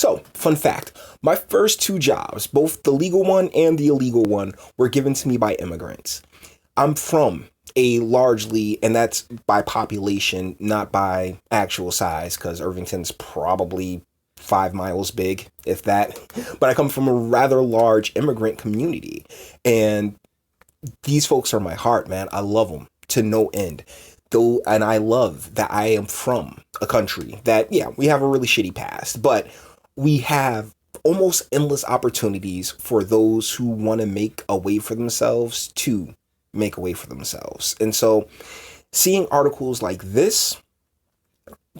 So, fun fact, my first two jobs, both the legal one and the illegal one, were given to me by immigrants. I'm from a largely, and that's by population, not by actual size, because Irvington's probably 5 miles big, if that. But I come from a rather large immigrant community. And these folks are my heart, man. I love them to no end. Though, and I love that I am from a country that, yeah, we have a really shitty past, but we have almost endless opportunities for those who want to make a way for themselves to make a way for themselves. And so seeing articles like this,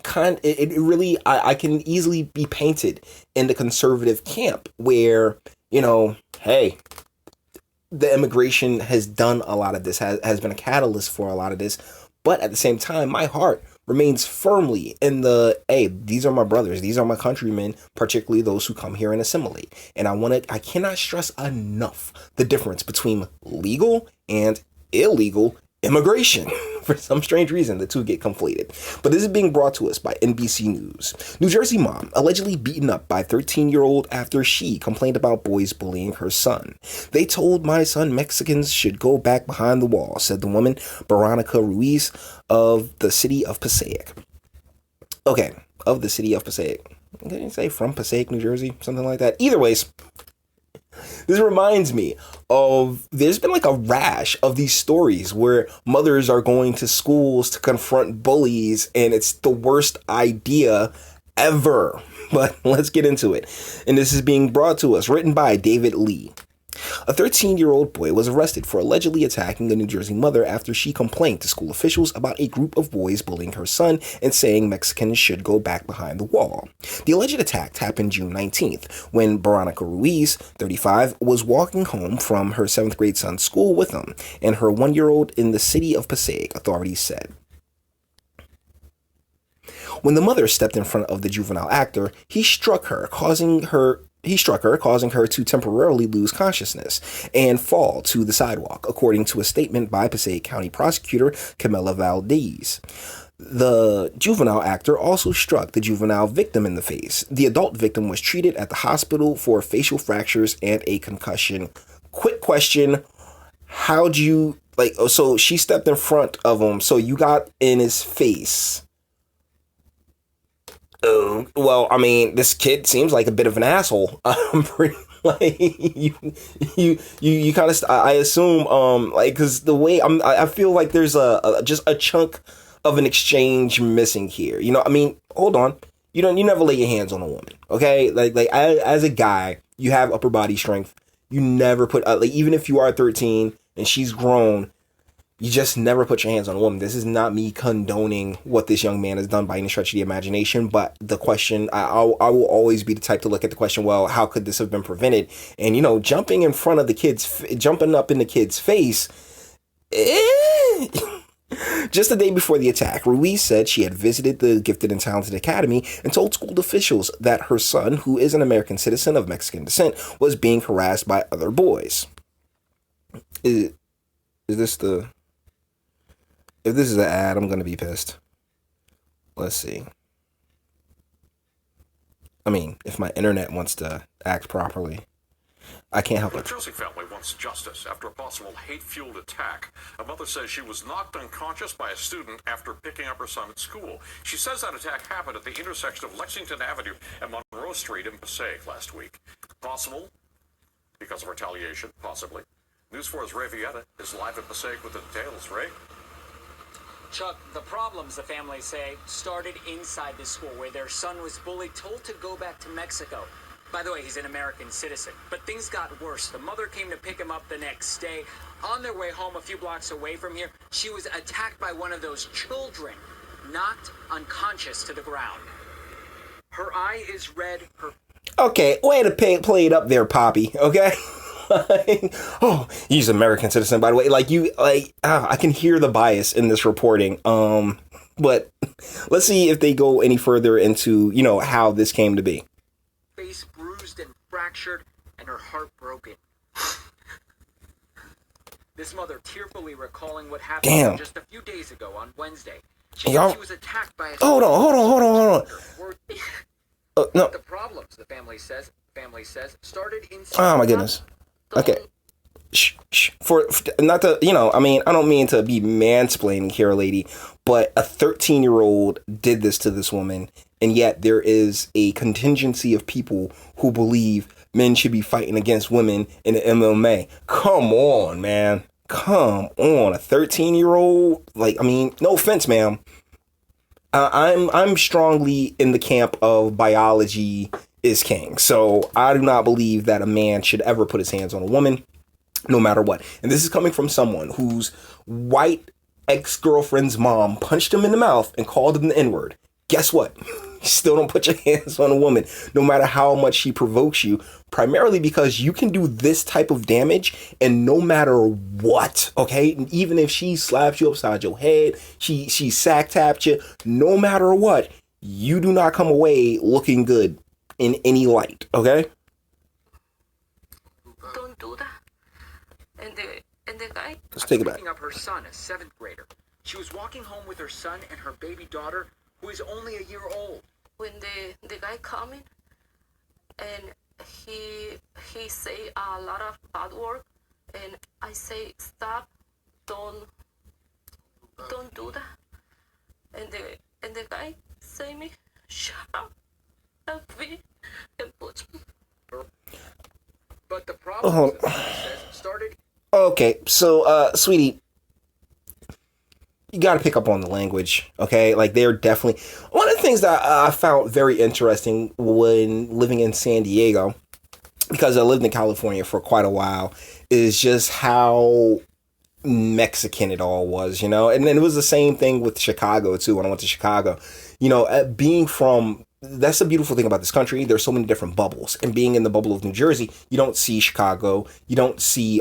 it really, I can easily be painted in the conservative camp where, hey, the immigration has done a lot of this, has been a catalyst for a lot of this. But at the same time, my heart remains firmly in hey, these are my brothers, these are my countrymen, particularly those who come here and assimilate. And I cannot stress enough the difference between legal and illegal immigration. For some strange reason, the two get conflated. But this is being brought to us by NBC News. New Jersey mom allegedly beaten up by 13-year-old after she complained about boys bullying her son. They told my son Mexicans should go back behind the wall, said the woman, Veronica Ruiz of the city of Passaic. Okay, of the city of Passaic. Didn't you say from Passaic, New Jersey? Something like that. Either ways, this reminds me of, there's been like a rash of these stories where mothers are going to schools to confront bullies, and it's the worst idea ever. But let's get into it. And this is being brought to us, written by David Lee. A 13-year-old boy was arrested for allegedly attacking a New Jersey mother after she complained to school officials about a group of boys bullying her son and saying Mexicans should go back behind the wall. The alleged attack happened June 19th when Veronica Ruiz, 35, was walking home from her 7th grade son's school with him and her 1-year-old in the city of Passaic, authorities said. When the mother stepped in front of the juvenile actor, he struck her, causing her to temporarily lose consciousness and fall to the sidewalk, according to a statement by Passaic County Prosecutor Camila Valdez. The juvenile actor also struck the juvenile victim in the face. The adult victim was treated at the hospital for facial fractures and a concussion. Quick question, how'd you, so she stepped in front of him, so you got in his face. Well, I mean, this kid seems like a bit of an asshole. I'm pretty you kind of. I assume because the way I feel like there's just a chunk of an exchange missing here. I mean, hold on. You never lay your hands on a woman, okay? As a guy, you have upper body strength. You never put even if you are 13 and she's grown. You just never put your hands on a woman. This is not me condoning what this young man has done by any stretch of the imagination, but the question, I will always be the type to look at the question, well, how could this have been prevented? And, jumping up in the kid's face, Just the day before the attack, Ruiz said she had visited the Gifted and Talented Academy and told school officials that her son, who is an American citizen of Mexican descent, was being harassed by other boys. Is this the... If this is an ad, I'm going to be pissed. Let's see. I mean, if my internet wants to act properly, I can't help it. The Jersey family wants justice after a possible hate-fueled attack. A mother says she was knocked unconscious by a student after picking up her son at school. She says that attack happened at the intersection of Lexington Avenue and Monroe Street in Passaic last week. Possible because of retaliation, possibly. News 4's Ray Vieta is live in Passaic with the details. Ray? Chuck, the problems, the family say, started inside the school where their son was bullied, told to go back to Mexico. By the way, he's an American citizen. But things got worse. The mother came to pick him up the next day. On their way home, a few blocks away from here, she was attacked by one of those children, knocked unconscious to the ground. Her eye is red. Okay, way to play it up there, Poppy, okay? Oh, he's an American citizen, by the way. I can hear the bias in this reporting. But let's see if they go any further into, how this came to be. Face bruised and fractured, and her heart broken. This mother tearfully recalling what happened just a few days ago on Wednesday. She was attacked by a... Hold on. No. problems, the family says, started in... Oh my goodness. Okay. For not to, I mean, I don't mean to be mansplaining here, lady, but a 13-year-old did this to this woman, and yet there is a contingency of people who believe men should be fighting against women in the MMA. Come on, man. Come on. A 13-year-old? Like, I mean, no offense, ma'am. I'm strongly in the camp of biology is king. So I do not believe that a man should ever put his hands on a woman, no matter what. And this is coming from someone whose white ex-girlfriend's mom punched him in the mouth and called him the N-word. Guess what? You still don't put your hands on a woman, no matter how much she provokes you, primarily because you can do this type of damage and no matter what, okay? And even if she slaps you upside your head, she sack tapped you, no matter what, you do not come away looking good in any light, okay? Don't do that. And the guy... Let's take it back. Picking up her son, a 7th grader. She was walking home with her son and her baby daughter, who is only a year old. When the guy coming and he say a lot of bad word and I say stop, don't do that. And the guy say me, shut up, help me, and push me. But the problem started... Okay, so, sweetie, you got to pick up on the language, okay? Like, they're definitely... One of the things that I found very interesting when living in San Diego, because I lived in California for quite a while, is just how Mexican it all was, And then it was the same thing with Chicago, too, when I went to Chicago. Being from... That's the beautiful thing about this country. There's so many different bubbles. And being in the bubble of New Jersey, you don't see Chicago. You don't see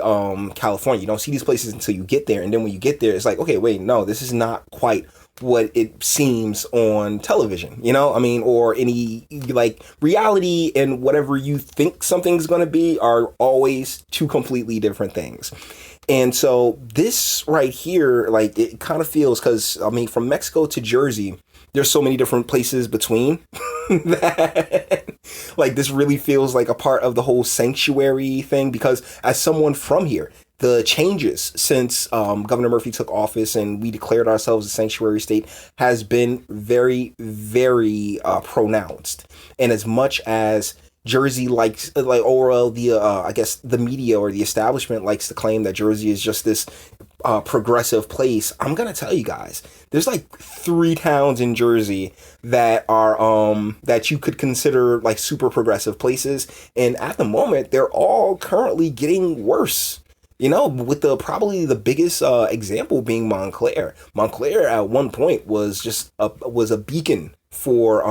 California. You don't see these places until you get there. And then when you get there, it's like, okay, wait, no, this is not quite what it seems on television, I mean, or any, like, reality and whatever you think something's going to be are always two completely different things. And so this right here, like, it kind of feels, because, I mean, from Mexico to Jersey, there's so many different places between that, like, this really feels like a part of the whole sanctuary thing, because as someone from here, the changes since Governor Murphy took office and we declared ourselves a sanctuary state has been very, very pronounced. And as much as Jersey likes, or I guess the media or the establishment likes to claim that Jersey is just this progressive place, I'm gonna tell you guys, there's like 3 towns in Jersey that are that you could consider like super progressive places, and at the moment they're all currently getting worse. With probably the biggest example being Montclair. Montclair at one point was just was a beacon for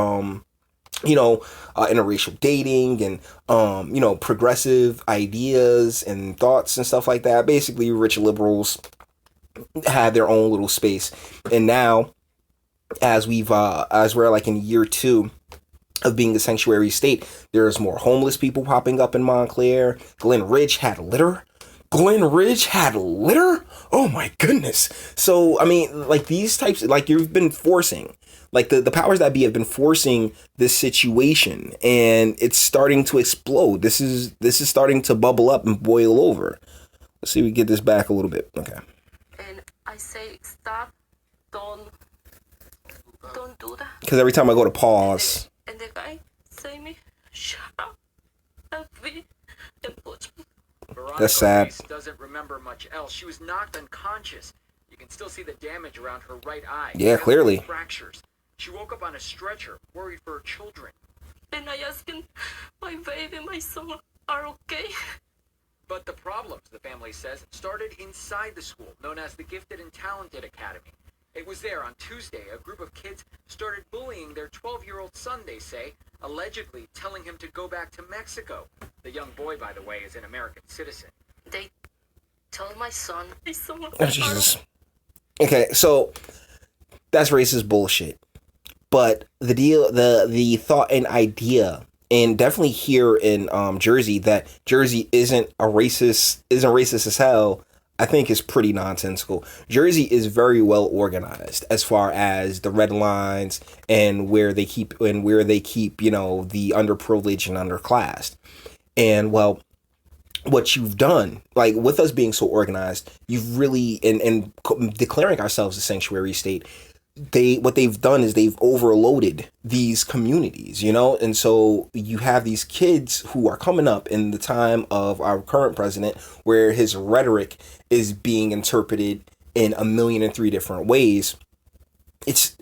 interracial dating and progressive ideas and thoughts and stuff like that. Basically, rich liberals had their own little space, and now as we're like in year 2 of being a sanctuary state, there's more homeless people popping up in Montclair. Glen Ridge had litter. Oh my goodness. So I mean, like, these types, like, you've been forcing, like, the powers that be have been forcing this situation, and it's starting to explode. This is starting to bubble up and boil over. Let's see if we get this back a little bit. Okay. And I say stop, don't do that. Because every time I go to pause, and the guy say me, shut up, help me, and push me. That's sad. Doesn't remember much else. She was knocked unconscious. You can still see the damage around her right eye. Yeah, clearly. Fractures. She woke up on a stretcher, worried for her children. And I asked him, my baby, my son are okay. But the problems, the family says, started inside the school, known as the Gifted and Talented Academy. It was there on Tuesday a group of kids started bullying their 12-year-old son, they say, allegedly telling him to go back to Mexico. The young boy, by the way, is an American citizen. They told my son, oh, Jesus. Okay, so that's racist bullshit. But the thought and idea, and definitely here in Jersey, that Jersey isn't racist as hell, I think is pretty nonsensical. Jersey is very well organized as far as the red lines and where they keep the underprivileged and underclassed. And well, what you've done, like with us being so organized, you've really and declaring ourselves a sanctuary state, what they've done is they've overloaded these communities, and so you have these kids who are coming up in the time of our current president where his rhetoric is being interpreted in a million and three different ways. It's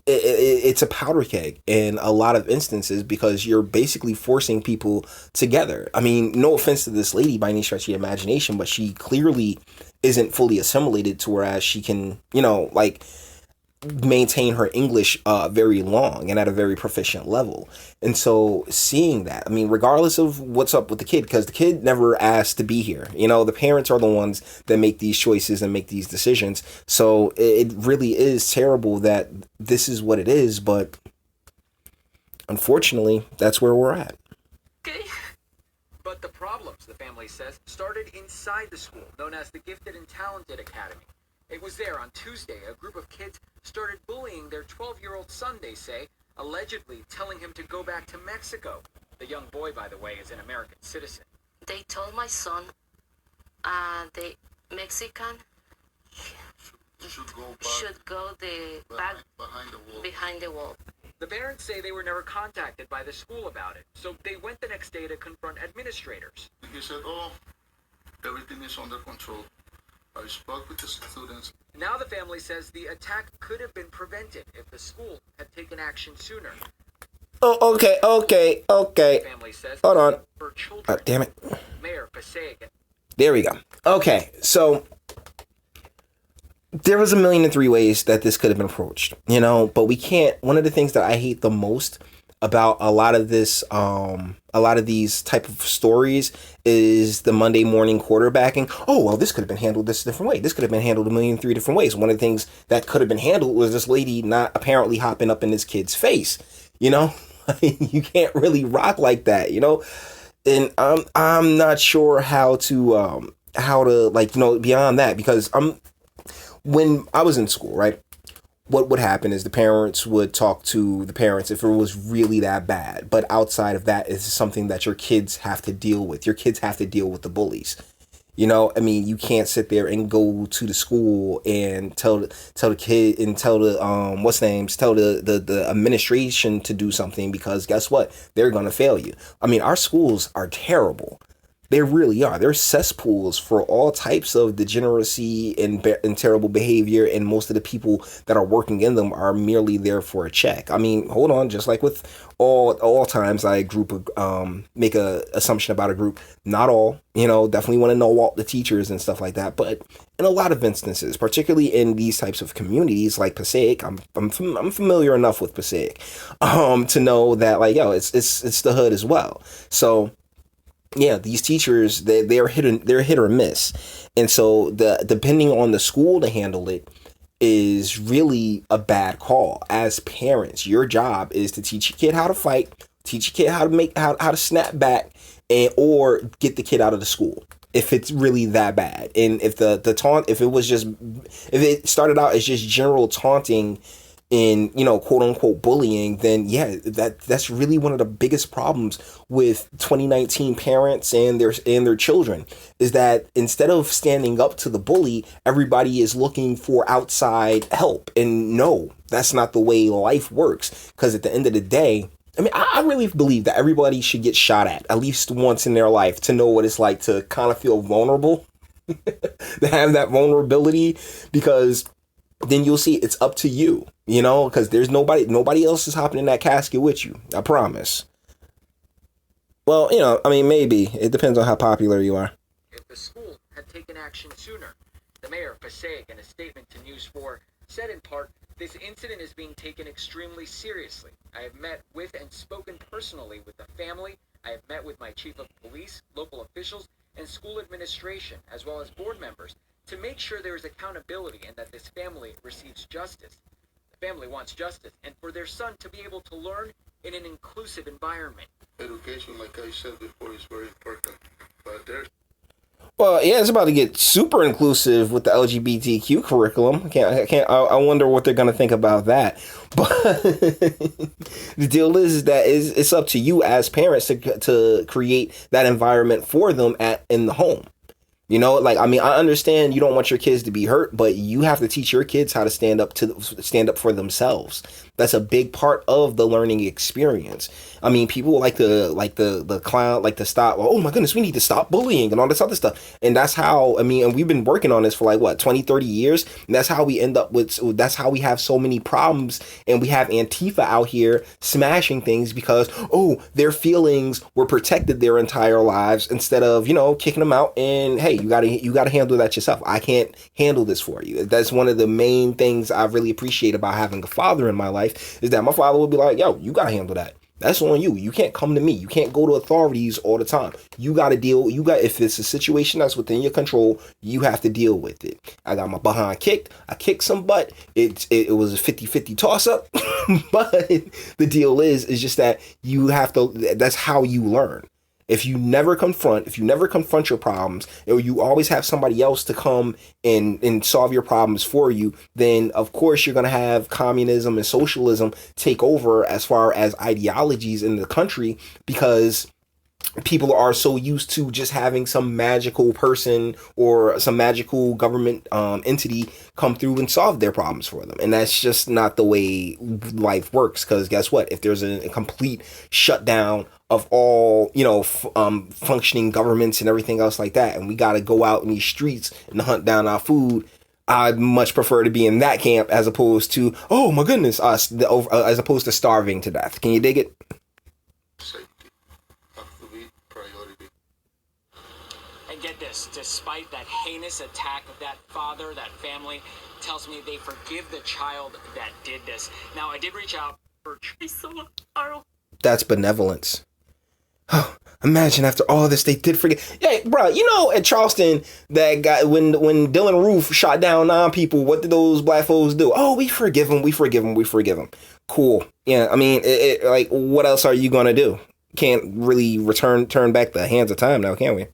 a powder keg in a lot of instances because you're basically forcing people together. I mean, no offense to this lady by any stretch of the imagination, but she clearly isn't fully assimilated to whereas she can, maintain her English very long and at a very proficient level. And so seeing that, I mean, regardless of what's up with the kid, because the kid never asked to be here, the parents are the ones that make these choices and make these decisions. So it really is terrible that this is what it is, but unfortunately, that's where we're at. Okay. But the problems, the family says, started inside the school, known as the Gifted and Talented Academy. It was there on Tuesday a group of kids started bullying their 12-year-old son, they say, allegedly telling him to go back to Mexico. The young boy, by the way, is an American citizen. They told my son, the Mexican should go behind the wall. The parents say they were never contacted by the school about it, so they went the next day to confront administrators. He said, everything is under control. I spoke with the students. Now the family says the attack could have been prevented if the school had taken action sooner. Oh, okay. The family says Hold on. For children. Damn it. Mayor Passaic. There we go. Okay, so there was a million and three ways that this could have been approached, but we can't. One of the things that I hate the most about a lot of these type of stories is the Monday morning quarterbacking. Oh, well, this could have been handled this different way. This could have been handled a million and three different ways. One of the things that could have been handled was this lady not apparently hopping up in this kid's face. You can't really rock like that, And I'm not sure how to beyond that, because when I was in school, right? What would happen is the parents would talk to the parents if it was really that bad. But outside of that, it's something that your kids have to deal with. Your kids have to deal with the bullies. I mean, you can't sit there and go to the school and tell the kid and tell the the administration to do something, because guess what? They're gonna fail you. I mean, our schools are terrible. They really are. They're cesspools for all types of degeneracy and terrible behavior, and most of the people that are working in them are merely there for a check. I mean, hold on, just like with all times I make a assumption about a group. Not all, definitely want to know all the teachers and stuff like that, but in a lot of instances, particularly in these types of communities like Passaic, I'm familiar enough with Passaic to know that it's the hood as well. So yeah, these teachers, they're hit or miss. And so depending on the school to handle it is really a bad call. As parents, your job is to teach your kid how to fight, teach your kid how to snap back, or get the kid out of the school if it's really that bad. And if the taunt, if it started out as just general taunting in, quote unquote bullying, then yeah, that's really one of the biggest problems with 2019 parents and their children, is that instead of standing up to the bully, everybody is looking for outside help. And no, that's not the way life works. Because at the end of the day, I mean, I really believe that everybody should get shot at least once in their life to know what it's like to kind of feel vulnerable, to have that vulnerability, because then you'll see it's up to you, because there's nobody else is hopping in that casket with you. I promise. Well, I mean, maybe. It depends on how popular you are. If the school had taken action sooner, the mayor of Passaic, in a statement to News 4, said in part, "This incident is being taken extremely seriously. I have met with and spoken personally with the family. I have met with my chief of police, local officials, and school administration, as well as board members, to make sure there is accountability and that this family receives justice. The family wants justice and for their son to be able to learn in an inclusive environment." Education, like I said before, is very important. But there's Well, yeah, it's about to get super inclusive with the LGBTQ curriculum. I wonder what they're gonna think about that. But the deal is that it's up to you as parents to create that environment for them in the home. You know, like, I mean, I understand you don't want your kids to be hurt, but you have to teach your kids how to stand up for themselves. That's a big part of the learning experience. I mean, people like the clown, like to stop. Oh my goodness, we need to stop bullying and all this other stuff. And that's how, I mean, and we've been working on this for like what, 20, 30 years. And that's how we end up with, that's how we have so many problems. And we have Antifa out here smashing things because, oh, their feelings were protected their entire lives instead of, you know, kicking them out and, hey, you gotta handle that yourself. I can't handle this for you. That's one of the main things I really appreciate about having a father in my life, is that my father would be like, yo, you gotta handle that. That's on you. You can't come to me. You can't go to authorities all the time. You got to deal. If it's a situation that's within your control, you have to deal with it. I got my behind kicked. I kicked some butt. It was a 50-50 toss up. But the deal is just that you have to, that's how you learn. If you never confront your problems, or you always have somebody else to come and solve your problems for you, then of course you're going to have communism and socialism take over as far as ideologies in the country, because people are so used to just having some magical person or some magical government entity come through and solve their problems for them. And that's just not the way life works, because guess what? If there's a complete shutdown of all, you know, functioning governments and everything else like that, and we got to go out in these streets and hunt down our food, I'd much prefer to be in that camp as opposed to, oh my goodness, as opposed to starving to death. Can you dig it? Safety have to be priority. And get this, despite that heinous attack of that father, that family tells me they forgive the child that did this. Now, I did reach out for... That's benevolence. Oh, imagine after all this, they did forget. Hey, bro, you know, at Charleston, that guy, when Dylan Roof shot down 9 people, what did those black folks do? Oh, we forgive him. Cool. Yeah, I mean, like, what else are you gonna do? Can't really turn back the hands of time now, can we?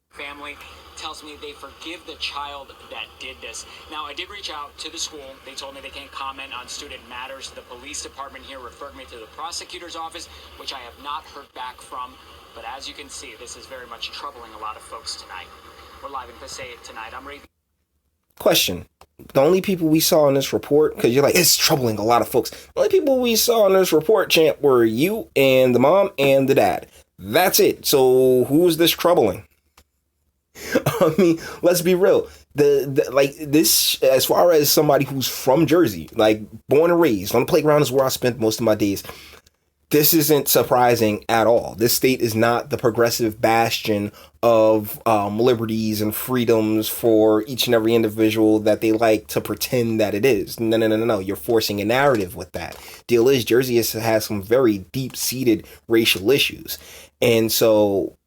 Family tells me they forgive the child that did this. Now, I did reach out to the school. They told me they can't comment on student matters. The police department here referred me to the prosecutor's office, which I have not heard back from. But as you can see, this is very much troubling a lot of folks tonight. We're live in Passaic tonight. I'm reading. Question. The only people we saw in this report, because you're like, it's troubling a lot of folks. The only people we saw in this report, champ, were you and the mom and the dad. That's it. So who's this troubling? I mean, let's be real. Like this, as far as somebody who's from Jersey, like born and raised on the playground is where I spent most of my days. This isn't surprising at all. This state is not the progressive bastion of liberties and freedoms for each and every individual that they like to pretend that it is. No. You're forcing a narrative with that. Deal is, Jersey has some very deep-seated racial issues. And so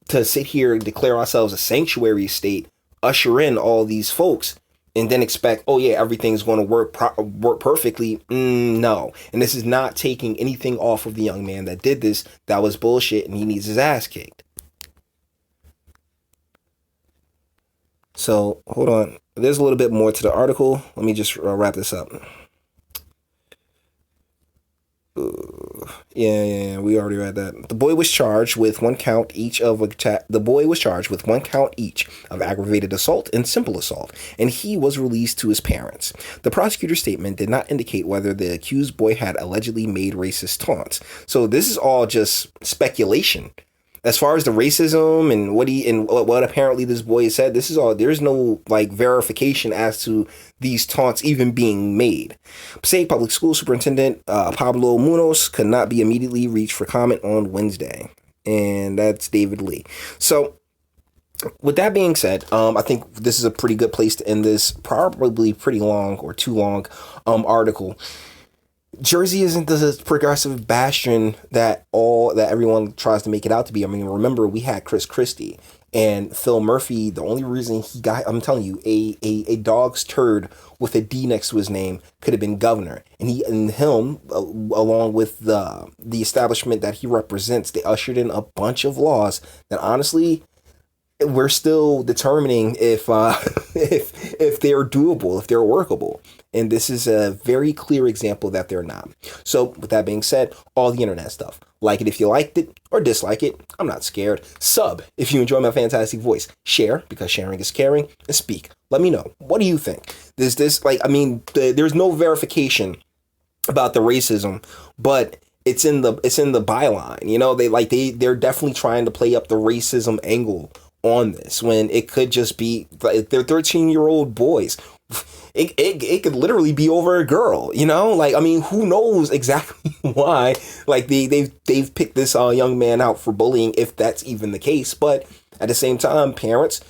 to sit here and declare ourselves a sanctuary state, usher in all these folks, and then expect, oh yeah, everything's going to work perfectly. No. And this is not taking anything off of the young man that did this. That was bullshit, and he needs his ass kicked. So, hold on. There's a little bit more to the article. Let me just wrap this up. Yeah, we already read that. The boy was charged with one count each of aggravated assault and simple assault, and he was released to his parents. The prosecutor's statement did not indicate whether the accused boy had allegedly made racist taunts. So this is all just speculation. As far as the racism and what apparently this boy said, this is all, there's no like verification as to these taunts even being made. Passaic Public School Superintendent Pablo Munoz could not be immediately reached for comment on Wednesday. And that's David Lee. So with that being said, I think this is a pretty good place to end this probably pretty long or too long article. Jersey isn't the progressive bastion that everyone tries to make it out to be. I mean, remember, we had Chris Christie and Phil Murphy. The only reason he got, I'm telling you, a dog's turd with a D next to his name could have been governor. And him, along with the establishment that he represents, they ushered in a bunch of laws that honestly, we're still determining if if they're doable, if they're workable. And this is a very clear example that they're not. So with that being said, all the internet stuff. Like it if you liked it or dislike it. I'm not scared. Sub if you enjoy my fantastic voice. Share because sharing is caring. And speak. Let me know. What do you think? There's there's no verification about the racism, but it's in the byline. You know, they're definitely trying to play up the racism angle on this when it could just be they're 13-year-old boys. It could literally be over a girl, you know? Like, I mean, who knows exactly why? Like, they've picked this young man out for bullying, if that's even the case. But at the same time, parents,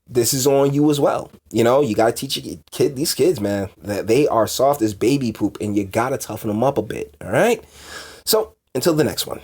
this is on you as well. You know, you gotta teach these kids, man, that they are soft as baby poop, and you gotta toughen them up a bit. All right. So until the next one.